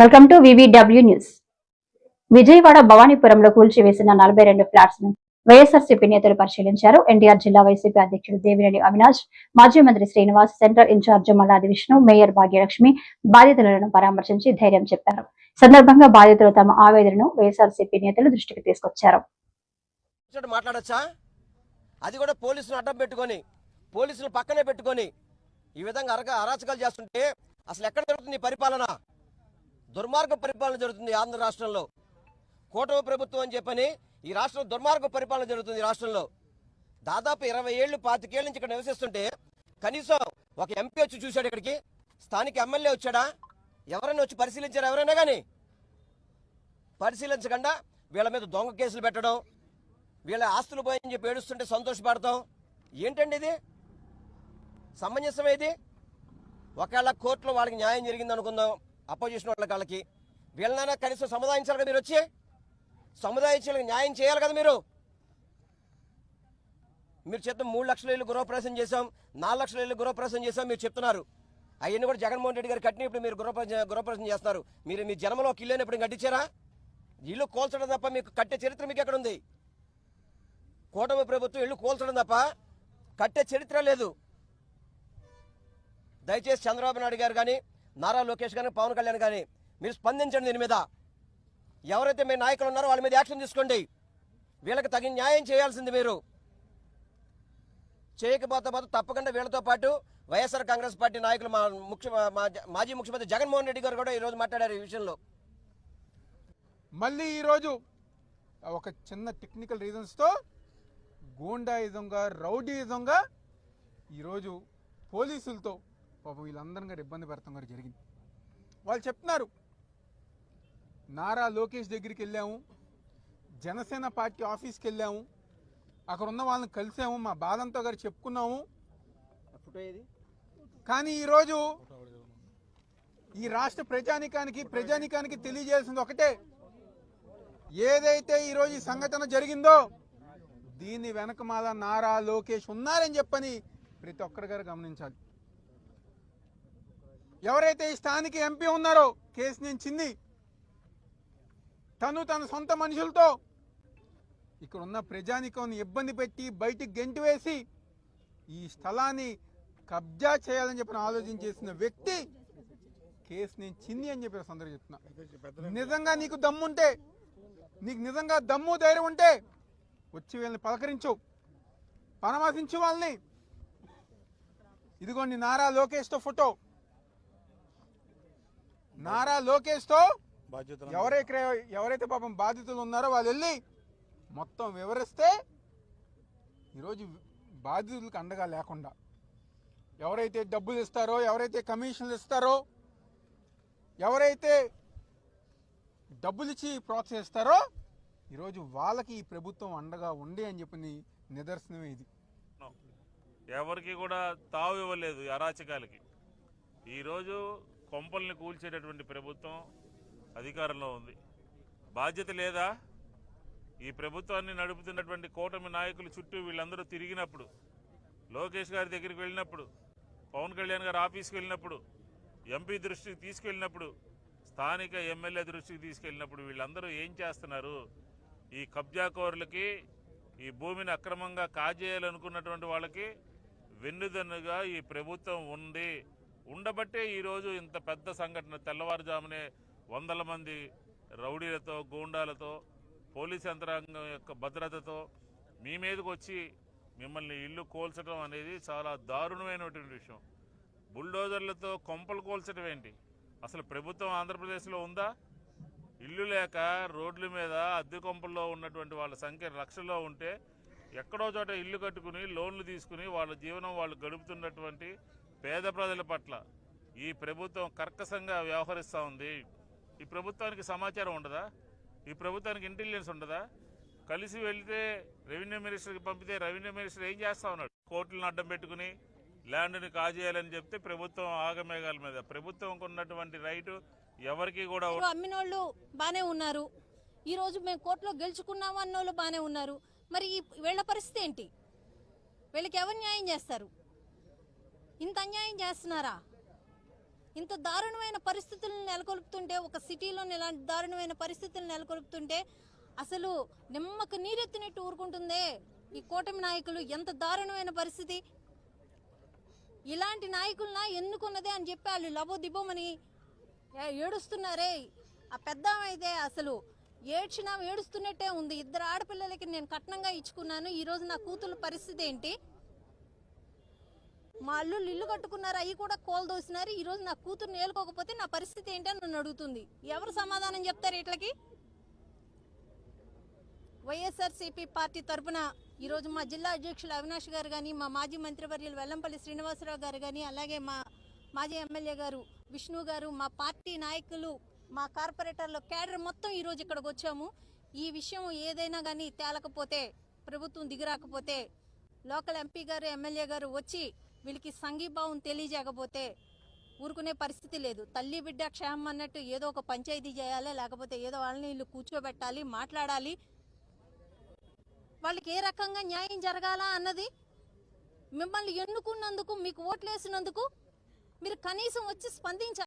Welcome to VVW news. Vijayawada భవానీపురంలో కూల్చివేసిన 42 flats ను వైఎస్ఆర్సీపీ నేతలు పరిశీలించారు. ఎన్టీఆర్ జిల్లా వైసీపీ అధ్యక్షుడు దేవినేని అవినాష్, మాజీ మంత్రి Srinivas, central incharge Malladi Vishnu, mayor Bhagyalakshmi బాధితులను పరామర్శించి ధైర్యం చెప్పారు. సందర్భంగా బాధితులు తమ ఆవేదనను వైఎస్ఆర్సీపీ నేతలు దృష్టికి తీసుకొచ్చారు. అది కూడా పోలీసులు అడ్డం పెట్టుకొని, పోలీసులు పక్కనే పెట్టుకొని ఈ విధంగా అరాచకాలు చేస్తుంటే అసలు ఎక్కడ జరుగుతుంది పరిపాలన? దుర్మార్గ పరిపాలన జరుగుతుంది ఆంధ్ర రాష్ట్రంలో. కూటమి ప్రభుత్వం అని చెప్పని ఈ రాష్ట్రంలో దుర్మార్గ పరిపాలన జరుగుతుంది. రాష్ట్రంలో దాదాపు 20 ఏళ్ళు 25 ఏళ్ళ నుంచి ఇక్కడ నివసిస్తుంటే కనీసం ఒక ఎంపీ వచ్చి చూశాడు? ఇక్కడికి స్థానిక ఎమ్మెల్యే వచ్చాడా? ఎవరైనా వచ్చి పరిశీలించారా? ఎవరైనా కానీ పరిశీలించకుండా వీళ్ళ మీద దొంగ కేసులు పెట్టడం, వీళ్ళ ఆస్తులు పోయని చెప్పి ఏడుస్తుంటే సంతోషపడతాం. ఏంటండి ఇది? సమంజసమే ఇది? ఒకవేళ కోర్టులో వాళ్ళకి న్యాయం జరిగింది అనుకుందాం, అపోజిషన్ వాళ్ళకి వీళ్ళనైనా కనీసం సముదాయించాలి కదా. మీరు వచ్చి సముదాయించి న్యాయం చేయాలి కదా. మీరు చెప్తాం 3 లక్షల ఇల్లు గృహప్రవేశం చేశాం, 4 లక్షల ఇల్లు గృహప్రవేశం చేశాం మీరు చెప్తున్నారు. అవన్నీ కూడా జగన్మోహన్ రెడ్డి గారు కట్టిన ఇప్పుడు మీరు గృహప్రవేశం చేస్తున్నారు. మీరు మీ జన్మలో ఒక ఇల్లు ఎప్పుడు కట్టించారా? ఇల్లు కోల్చడం తప్ప మీకు కట్టే చరిత్ర మీకు ఎక్కడ ఉంది? కూటమి ప్రభుత్వం ఇల్లు కోల్చడం తప్ప కట్టే చరిత్ర లేదు. దయచేసి చంద్రబాబు నాయుడు గారు కానీ, నారా లోకేష్ కానీ, పవన్ కళ్యాణ్ కానీ మీరు స్పందించండి. దీని మీద ఎవరైతే మీ నాయకులు ఉన్నారో వాళ్ళ మీద యాక్షన్ తీసుకోండి. వీళ్ళకి తగిన న్యాయం చేయాల్సింది. మీరు చేయకపోతే తప్పకుండా వీళ్ళతో పాటు వైఎస్ఆర్ కాంగ్రెస్ పార్టీ నాయకులు మాజీ ముఖ్యమంత్రి జగన్మోహన్ రెడ్డి గారు కూడా ఈరోజు మాట్లాడారు ఈ విషయంలో. మళ్ళీ ఈరోజు ఒక చిన్న టెక్నికల్ రీజన్స్తో గూండాయిజంగా, రౌడీయిజంగా ఈరోజు పోలీసులతో పాపం వీళ్ళందరం గారు ఇబ్బంది పెడతాం గారు జరిగింది. వాళ్ళు చెప్తున్నారు, నారా లోకేష్ దగ్గరికి వెళ్ళాము, జనసేన పార్టీ ఆఫీస్కి వెళ్ళాము, అక్కడ ఉన్న వాళ్ళని కలిసాము, మా బాధంతో గారు చెప్పుకున్నాము. కానీ ఈరోజు ఈ రాష్ట్ర ప్రజానికానికి తెలియజేసింది ఒకటే, ఏదైతే ఈరోజు ఈ సంఘటన జరిగిందో దీని వెనకమాల నారా లోకేష్ ఉన్నారని చెప్పని ప్రతి ఒక్కరి గారు గమనించాలి. ఎవరైతే ఈ స్థానిక ఎంపీ ఉన్నారో కేసినేని చిన్ని, తన సొంత మనుషులతో ఇక్కడ ఉన్న ప్రజానికాన్ని ఇబ్బంది పెట్టి బయటికి గెంటి వేసి ఈ స్థలాన్ని కబ్జా చేయాలని చెప్పి ఆలోచన చేసిన వ్యక్తి కేసినేని చిన్ని అని చెప్పేసి అందరూ చెప్తున్నా. నిజంగా నీకు దమ్ముంటే, నీకు నిజంగా దమ్ము ధైర్యం ఉంటే వచ్చి వీళ్ళని పలకరించు, పరామర్శించు వాళ్ళని. ఇదిగోండి నారా లోకేష్తో ఫోటో. నారా లోకేష్తో ఎవరైతే పాపం బాధితులు ఉన్నారో వాళ్ళు వెళ్ళి మొత్తం వివరిస్తే ఈరోజు బాధితులకు అండగా లేకుండా ఎవరైతే డబ్బులు ఇస్తారో, ఎవరైతే కమిషన్లు ఇస్తారో, ఎవరైతే డబ్బులు ఇచ్చి ప్రోత్సహిస్తారో ఈరోజు వాళ్ళకి ఈ ప్రభుత్వం అండగా ఉండి అని చెప్పి నిదర్శనమే ఇది. ఎవరికి కూడా తావు ఇవ్వలేదు అరాచకాలకి. ఈరోజు కొంపల్ని కూల్చేటటువంటి ప్రభుత్వం అధికారంలో ఉంది. బాధ్యత లేదా? ఈ ప్రభుత్వాన్ని నడుపుతున్నటువంటి కూటమి నాయకులు చుట్టూ వీళ్ళందరూ తిరిగినప్పుడు, లోకేష్ గారి దగ్గరికి వెళ్ళినప్పుడు, పవన్ కళ్యాణ్ గారు ఆఫీస్కి వెళ్ళినప్పుడు, ఎంపీ దృష్టికి తీసుకెళ్ళినప్పుడు, స్థానిక ఎమ్మెల్యే దృష్టికి తీసుకెళ్ళినప్పుడు వీళ్ళందరూ ఏం చేస్తున్నారు? ఈ కబ్జాకోరులకి, ఈ భూమిని అక్రమంగా కాజేయాలనుకున్నటువంటి వాళ్ళకి వెన్నుదన్నుగా ఈ ప్రభుత్వం ఉండబట్టే ఈరోజు ఇంత పెద్ద సంఘటన. తెల్లవారుజామునే వందల మంది రౌడీలతో, గూండాలతో, పోలీస్ యంత్రాంగం యొక్క భద్రతతో మీ మీదకి వచ్చి మిమ్మల్ని ఇల్లు కోల్చడం అనేది చాలా దారుణమైనటువంటి విషయం. బుల్డోజర్లతో కొంపలు కోల్చడం ఏంటి? అసలు ప్రభుత్వం ఆంధ్రప్రదేశ్లో ఉందా? ఇల్లు లేక రోడ్ల మీద అద్దె కొంపల్లో ఉన్నటువంటి వాళ్ళ సంఖ్య లక్షల్లో ఉంటే ఎక్కడో చోట ఇల్లు కట్టుకుని లోన్లు తీసుకుని వాళ్ళ జీవనం వాళ్ళు గడుపుతున్నటువంటి పేద ప్రజల పట్ల ఈ ప్రభుత్వం కర్కశంగా వ్యవహరిస్తూ ఉంది. ఈ ప్రభుత్వానికి సమాచారం ఉండదా? ఈ ప్రభుత్వానికి ఇంటెలిజెన్స్ ఉండదా? కలిసి వెళితే రెవెన్యూ మినిస్టర్కి పంపితే రెవెన్యూ మినిస్టర్ ఏం చేస్తా ఉన్నాడు? కోర్టులను అడ్డం పెట్టుకుని ల్యాండ్ని కాజేయాలని చెప్తే ప్రభుత్వం ఆగమేఘాల మీద. ప్రభుత్వంకు ఉన్నటువంటి రైటు ఎవరికి కూడా. అమ్మినోళ్ళు బానే ఉన్నారు, ఈరోజు మేము కోర్టులో గెలుచుకున్నాము అన్నోళ్ళు బానే ఉన్నారు. మరి వీళ్ళ పరిస్థితి ఏంటి? వీళ్ళకి ఎవరు న్యాయం చేస్తారు? ఇంత అన్యాయం చేస్తున్నారా? ఇంత దారుణమైన పరిస్థితులను నెలకొల్పుతుంటే, ఒక సిటీలో ఇలాంటి దారుణమైన పరిస్థితులను నెలకొల్పుతుంటే అసలు నిమ్మకు నీరెత్తినట్టు ఊరుకుంటుందే ఈ కూటమి నాయకులు. ఎంత దారుణమైన పరిస్థితి! ఇలాంటి నాయకులనా ఎన్నుకున్నదే అని చెప్పి వాళ్ళు లబోదిబోమని ఏడుస్తున్నారే. ఆ పెద్ద అయితే అసలు ఏడ్చినా ఏడుస్తున్నట్టే ఉంది. 2 ఆడపిల్లలకి నేను కట్నంగా ఇచ్చుకున్నాను, ఈరోజు నా కూతురు పరిస్థితి ఏంటి? మా అల్లుళ్ళు ఇల్లు కట్టుకున్నారు, అవి కూడా కోల్దోసినారు. ఈరోజు నా కూతురుని ఏలుకోకపోతే నా పరిస్థితి ఏంటని నన్ను అడుగుతుంది. ఎవరు సమాధానం చెప్తారు ఇట్లకి? వైఎస్ఆర్సీపీ పార్టీ తరఫున ఈరోజు మా జిల్లా అధ్యక్షులు అవినాష్ గారు కానీ, మా మాజీ మంత్రివర్యులు వెల్లంపల్లి శ్రీనివాసరావు గారు కానీ, అలాగే మా మాజీ ఎమ్మెల్యే గారు విష్ణు గారు, మా పార్టీ నాయకులు, మా కార్పొరేటర్లు, క్యాడర్ మొత్తం ఈరోజు ఇక్కడికి వచ్చాము. ఈ విషయం ఏదైనా కానీ తేలకపోతే, ప్రభుత్వం దిగిరాకపోతే, లోకల్ ఎంపీ గారు ఎమ్మెల్యే గారు వచ్చి వీళ్ళకి సంఘీభావం తెలియజేయకపోతే ఊరుకునే పరిస్థితి లేదు. తల్లి బిడ్డ క్షేమం అన్నట్టు ఏదో ఒక పంచాయతీ చేయాలి, లేకపోతే ఏదో వాళ్ళని వీళ్ళు కూర్చోబెట్టాలి, మాట్లాడాలి. వాళ్ళకి ఏ రకంగా న్యాయం జరగాలా అన్నది, మిమ్మల్ని ఎన్నుకున్నందుకు, మీకు ఓట్లేసినందుకు మీరు కనీసం వచ్చి స్పందించాలి.